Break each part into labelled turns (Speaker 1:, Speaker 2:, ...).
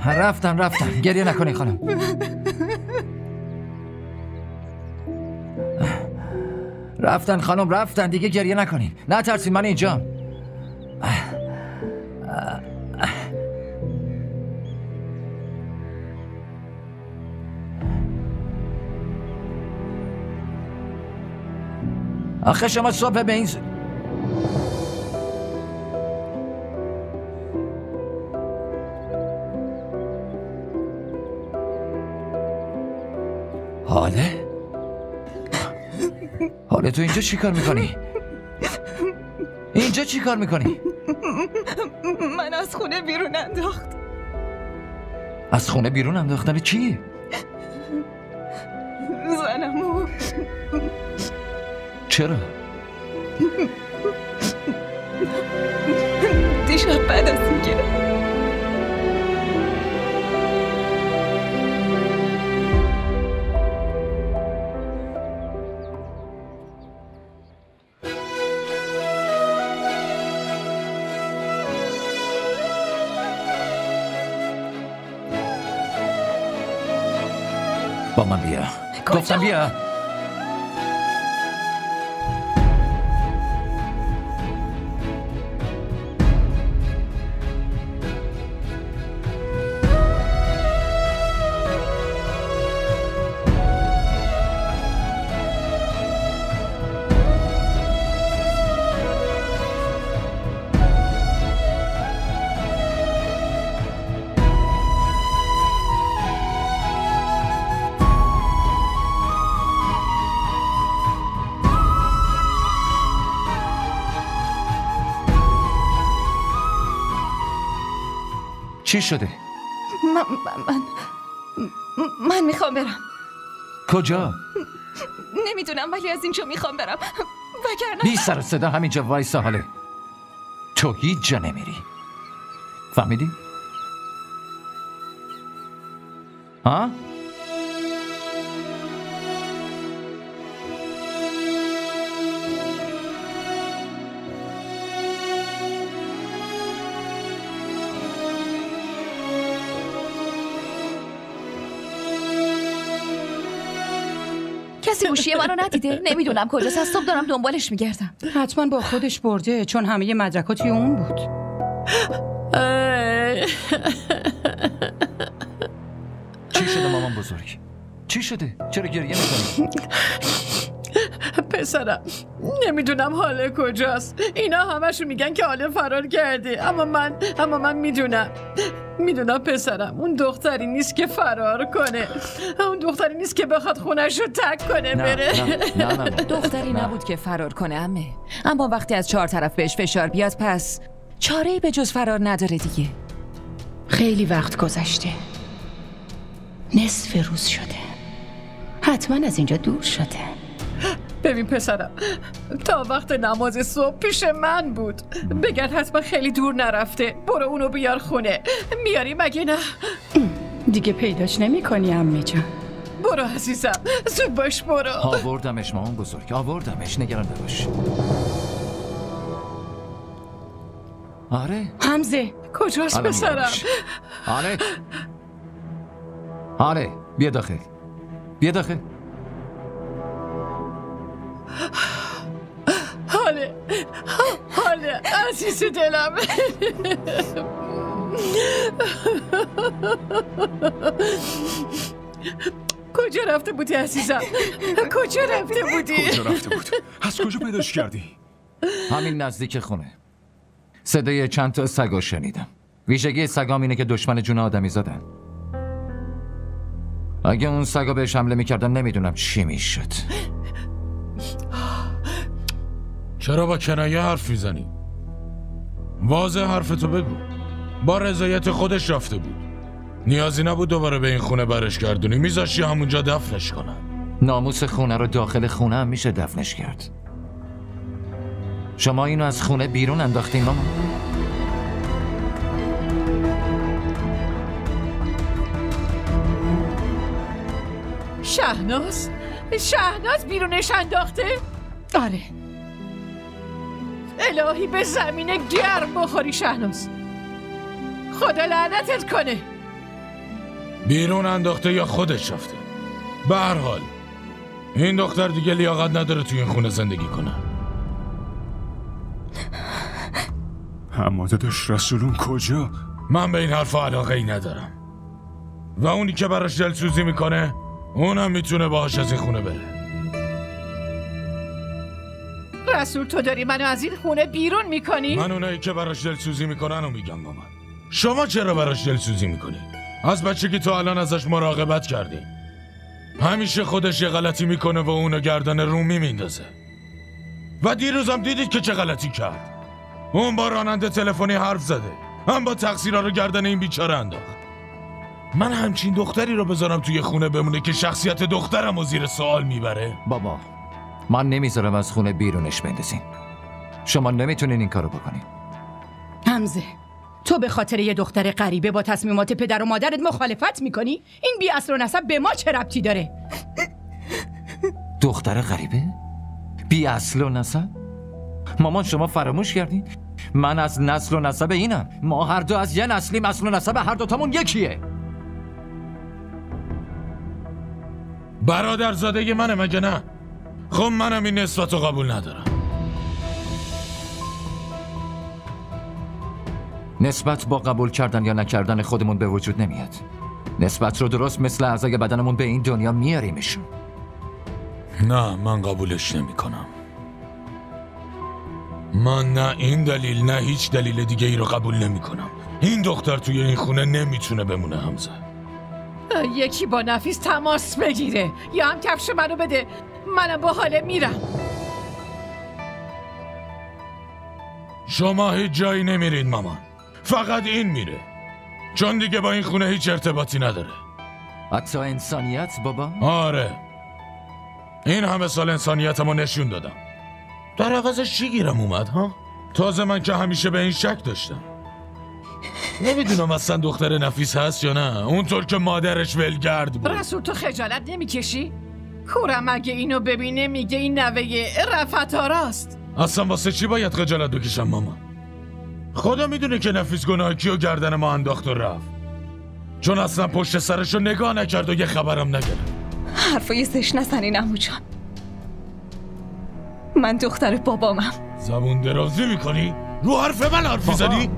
Speaker 1: رفتن گریه نکنی خانم. رفتن خانم، رفتن دیگه، گریه نکنین. نه ترسین، من اینجام. آخه شما صبح به این حاله تو اینجا چی کار میکنی؟ اینجا چی کار میکنی؟
Speaker 2: من از خونه بیرون انداخت.
Speaker 1: از خونه بیرون انداختن چی؟
Speaker 2: زنمو.
Speaker 1: چرا؟
Speaker 2: دیشب بعد از اینکه
Speaker 1: با من بیا. گفتم بیا. چی شده؟
Speaker 2: من میخوام برم.
Speaker 1: کجا؟
Speaker 2: نمیدونم ولی از اینجا میخوام برم وگرنه
Speaker 1: بی سر و صدا همینجا وایسا. حاله تو هیچ جا نمیری، فهمیدی؟ ها؟
Speaker 2: کسی گوشی منو ندیده؟ نمیدونم کجاست، از صبح دارم دنبالش میگردم.
Speaker 3: حتما با خودش برده چون همه مدرکات توی اون بود.
Speaker 1: چی شده مامان بزرگ؟ چی شده؟ چرا گریه میکنی؟
Speaker 4: پسرم نمیدونم حاله کجاست. اینا همشون میگن که حاله فرار کرده، اما من میدونم پسرم اون دختری نیست که فرار کنه. اون دختری نیست که بخواد خونش رو ترک کنه بره.
Speaker 1: نه.
Speaker 2: دختری نبود که فرار کنه عمه، اما وقتی از 4 طرف بهش فشار بیاد پس چاره‌ای به جز فرار نداره دیگه.
Speaker 3: خیلی وقت گذشته، نصف روز شده، حتما از اینجا دور شده.
Speaker 4: ببین پسرم تا وقت نماز صبح پیش من بود. بگرد حتما خیلی دور نرفته. برو اونو بیار خونه. میاری مگه نه؟
Speaker 3: دیگه پیداش نمی کنی عمه جان.
Speaker 4: برو عزیزم زود باش برو.
Speaker 1: آوردمش مامان بزرگ، آوردمش، نگران نباش. آره
Speaker 3: حمزه
Speaker 4: کجاست پسرم؟
Speaker 1: آره بیا داخل.
Speaker 4: حاله عزیز دلم. کجا رفته بودی عزیزم؟ کجا رفته بود؟
Speaker 5: از کجا پیداش کردی؟
Speaker 1: همین نزدیک خونه. صدای چند تا سگا شنیدم. ویژگی سگام اینه که دشمن جون آدمی زدن. اگه اون سگا بهش حمله میکردن نمیدونم چی میشد.
Speaker 5: چرا با کنایه حرف میزنی؟ واضح حرفتو بگو. با رضایت خودش رفته بود. نیازی نبود دوباره به این خونه برش گردونی. میذاشی همونجا دفنش کنن.
Speaker 1: ناموس خونه رو داخل خونه هم میشه دفنش کرد. شما اینو از خونه بیرون انداختین ماما؟
Speaker 4: شهناز بیرونش انداخته؟
Speaker 3: آره.
Speaker 4: الهی به زمین گرم بخوری شهناز. خدا لعنتت کنه.
Speaker 5: بیرون انداخته یا خودش رفته. به هر حال این دختر دیگه لیاقت نداره توی این خونه زندگی کنه.
Speaker 6: اما داداش رسولون کجا؟
Speaker 5: من به این حرفا علاقه ای ندارم و اونی که براش دلسوزی میکنه اونم میتونه باهاش از این خونه بره.
Speaker 4: رسول تو داری منو از این خونه بیرون میکنی؟
Speaker 5: من اونایی که براش دلسوزی میکنن و میگم مامان. شما چرا براش دلسوزی میکنی؟ از بچگی تو الان ازش مراقبت کردی. همیشه خودش یه غلطی میکنه و اونو گردن رومی میندازه. و دیروزم دیدید که چه غلطی کرد. اون با راننده تلفنی حرف زده. هم با تقصیرها رو گردن این بیچاره انداخت. من همچین دختری رو بذارم توی خونه بمونه که شخصیت دخترم رو زیر سوال میبره؟
Speaker 1: بابا من نمیذارم از خونه بیرونش بندازین. شما نمیتونین این کارو بکنین.
Speaker 3: حمزه تو به خاطر یه دختر غریبه با تصمیمات پدر و مادرت مخالفت میکنی؟ این بی اصل و نسب به ما چه ربطی داره؟
Speaker 1: دختر غریبه؟ بی اصل و نسب؟ مامان شما فراموش کردین؟ من از نسل و نسب اینم. ما هر دو از یه نسلیم. اصل و نسب هر دوتامون یکیه.
Speaker 5: برادرزاده منه مگه نه؟ خب منم این نسبت رو قبول ندارم.
Speaker 1: نسبت با قبول کردن یا نکردن خودمون به وجود نمیاد. نسبت رو درست مثل اعضای بدنمون به این دنیا میاریمشون.
Speaker 5: نه من قبولش نمی کنم. من نه این دلیل نه هیچ دلیل دیگه ای رو قبول نمی کنم. این دختر توی این خونه نمیتونه بمونه حمزه.
Speaker 4: یکی با نفیس تماس بگیره یا هم کفش منو بده. منم با حاله میرم.
Speaker 5: شما هیچ جایی نمیرید مامان. فقط این میره. چون دیگه با این خونه هیچ ارتباطی نداره.
Speaker 1: حتی انسانیت بابا؟
Speaker 5: آره. این همه سال انسانیتمو نشون دادم. در عوضش چی گیرم اومد ها؟ تازه من که همیشه به این شک داشتم. نمیدونم اصلا دختر نفیس هست یا نه. اونطور که مادرش ولگرد بود.
Speaker 4: رسول تو خجالت نمیکشی؟ کورم اگه اینو ببینه میگه این نوه رفت آراست.
Speaker 5: اصلا واسه چی باید خجالت بکشم ماما؟ خدا میدونه که نفیس گناه کیو گردن ما انداخت و رفت. چون اصلا پشت سرشو نگاه نکرد و یه خبرم نگرفت.
Speaker 2: حرفای زشت نزنین عمو جان. من دختر بابامم.
Speaker 5: زبون درازی میکنی؟ رو حرف من حرف میزنی؟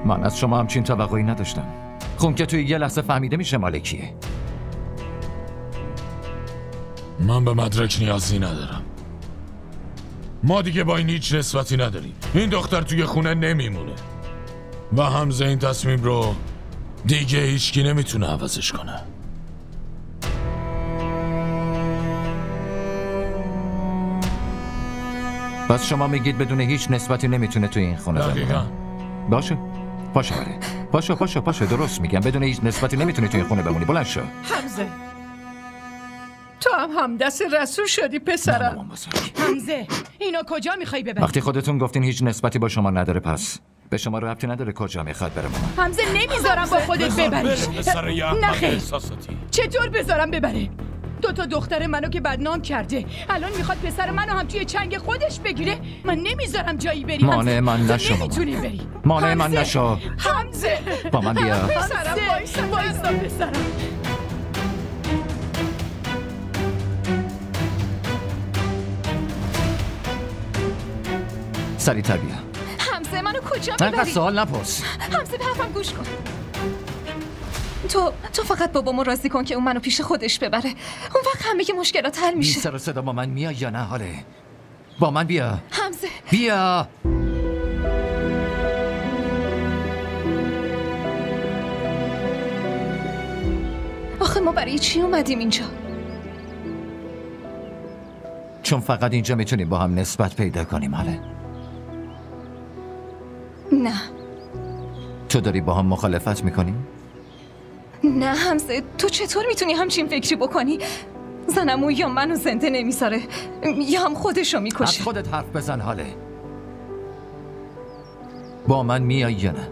Speaker 1: من از شما همچین توقعی نداشتم. خون که توی یه لحظه فهمیده میشه مال کیه.
Speaker 5: من به مدرک نیازی ندارم. ما دیگه با این هیچ نسبتی نداریم. این دختر توی خونه نمیمونه و حمزه این تصمیم رو دیگه هیچکی نمیتونه عوضش کنه.
Speaker 1: پس شما میگید بدون هیچ نسبتی نمیتونه توی این خونه زندگی
Speaker 5: دقیقا.
Speaker 1: باشه. پاشو بره. پاشو درست میگم. بدون هیچ نسبتی نمیتونی توی این خونه بمونی. بلند شو.
Speaker 4: حمزه تو هم همدست رسول شدی پسرم.
Speaker 1: مامان بزرگ.
Speaker 3: حمزه اینو کجا میخوای ببری؟
Speaker 1: وقتی خودتون گفتین هیچ نسبتی با شما نداره پس به شما ربطی نداره کجا میخواد بره مامان.
Speaker 3: حمزه نمیذارم با خودت ببریش.
Speaker 5: نه
Speaker 3: خیر.
Speaker 5: احساساتی.
Speaker 3: چطور بذارم ببره؟ دوتا دختر منو که بدنام کرده الان میخواد پسر منو هم توی چنگ خودش بگیره. من نمیذارم جایی بری.
Speaker 1: مانع من نشو مامان.
Speaker 3: نمیتونی بری.
Speaker 1: مانع من
Speaker 3: حمزه.
Speaker 1: نشو.
Speaker 3: حمزه
Speaker 1: با من بیا.
Speaker 4: پسرم
Speaker 3: وایسا پسرم.
Speaker 1: سریعتر بیا.
Speaker 2: حمزه منو کجا
Speaker 1: انقدر
Speaker 2: میبری؟
Speaker 1: سوال نپرس.
Speaker 2: حمزه به حرفم گوش کن. تو فقط بابامو راضی کن که اون منو پیش خودش ببره. اون وقت همه که مشکلات حل
Speaker 1: بی
Speaker 2: میشه.
Speaker 1: سر و صدا با من میای یا نه حاله؟ با من بیا.
Speaker 2: حمزه
Speaker 1: بیا.
Speaker 2: آخه ما برای چی اومدیم اینجا؟
Speaker 1: چون فقط اینجا میتونیم با هم نسبت پیدا کنیم حاله.
Speaker 2: نه
Speaker 1: تو داری با هم مخالفت میکنی؟
Speaker 2: نه حمزه تو چطور میتونی همچین فکری بکنی؟ زنمو یا منو زنده نمیذاره یا هم خودشو
Speaker 1: از
Speaker 2: میکشه.
Speaker 1: خودت حرف بزن حاله. با من میای یا نه؟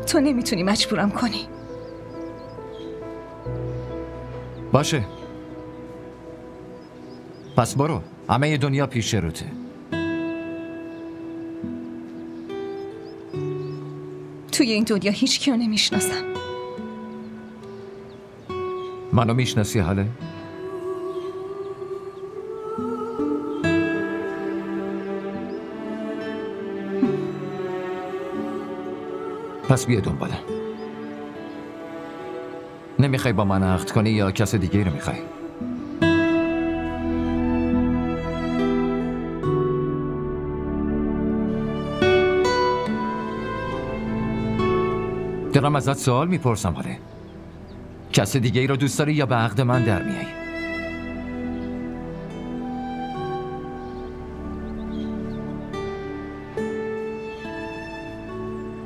Speaker 2: تو نمیتونی مجبورم کنی.
Speaker 1: باشه پس برو. همه دنیا پیش روته.
Speaker 2: توی این دنیا هیچ کیو نمیشناسم.
Speaker 1: منو میشناسی حاله؟ پس بیا دنبالم. نمیخوای با من عقد کنی یا کس دیگه رو میخوای؟ دارم ازت سوال میپرسم حاله. کس دیگه ای رو دوست داری یا به عقد من در میای؟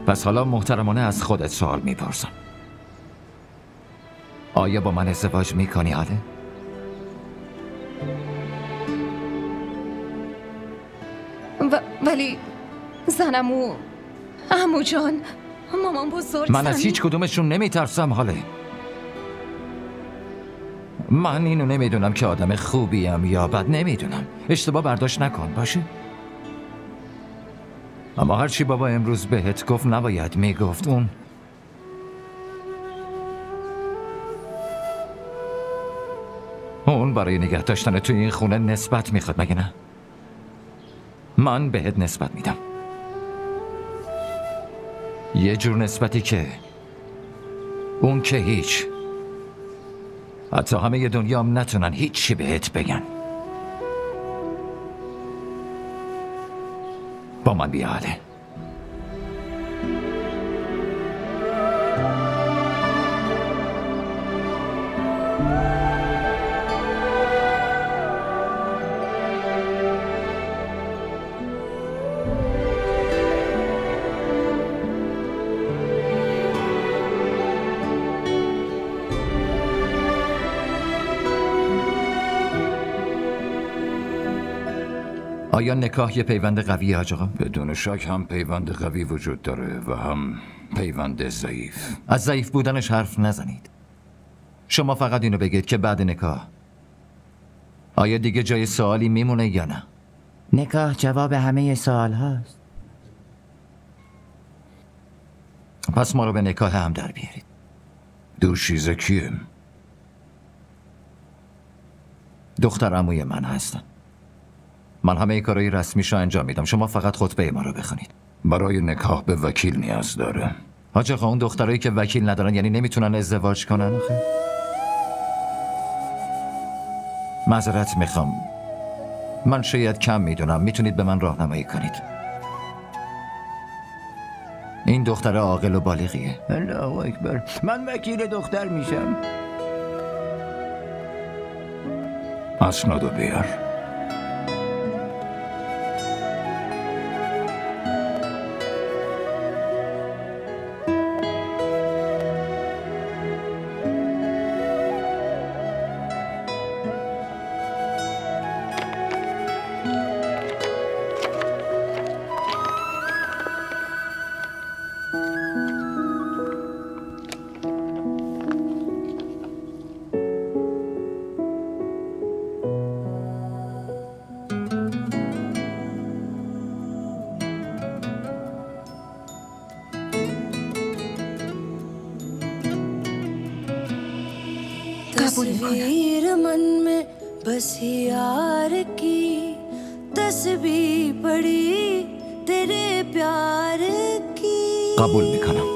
Speaker 1: پس حالا محترمانه از خودت سوال میپرسم. آیا با من ازدواج میکنی حاله؟
Speaker 2: ولی زنم و عمو جان، مامان بزرگ،
Speaker 1: من از هیچ کدومشون نمیترسم حاله. من اینو نمیدونم که آدم خوبیم یا بد، نمیدونم. اشتباه برداشت نکن باشه؟ اما هرچی بابا امروز بهت گفت نباید میگفت. اون برای نگه داشتن توی این خونه نسبت میخواد، مگه نه؟ من بهت نسبت میدم، یه جور نسبتی که اون که هیچ، حتی همه ی دنیا هم نتونن هیچی بهت بگن. با من بیا حاله. آیا نکاح یه پیوند قویه حاج آقا؟
Speaker 7: بدون شک هم پیوند قوی وجود داره و هم پیوند ضعیف.
Speaker 1: از ضعیف بودنش حرف نزنید. شما فقط اینو بگید که بعد نکاح آیا دیگه جای سوالی میمونه یا نه؟
Speaker 8: نکاح جواب همه سوال هاست.
Speaker 1: پس ما رو به نکاح هم در بیارید.
Speaker 7: دوشیزه کیه؟
Speaker 1: دختر عموی من هستن. من همه کارهای رسمیشو انجام میدم، شما فقط خطبه ما رو بخونید.
Speaker 7: برای نکاح به وکیل نیاز داره.
Speaker 1: حاج آقا اون دخترایی که وکیل ندارن یعنی نمیتونن ازدواج کنن آخه؟ معذرت میخوام، من شاید کم میدونم، میتونید به من راهنمایی کنید. این دختر عاقل و بالغیه.
Speaker 8: الله اکبر، من وکیل دختر میشم.
Speaker 7: اسنادو بیار.
Speaker 9: तस्वीर मन में बसी यार की तस्वीर पड़ी तेरे प्यार की
Speaker 1: قبول میکنم.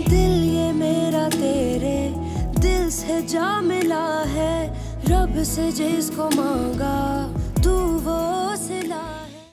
Speaker 9: दिल ये मेरा तेरे दिल से जा मिला है रब से जिसको मांगा तू वो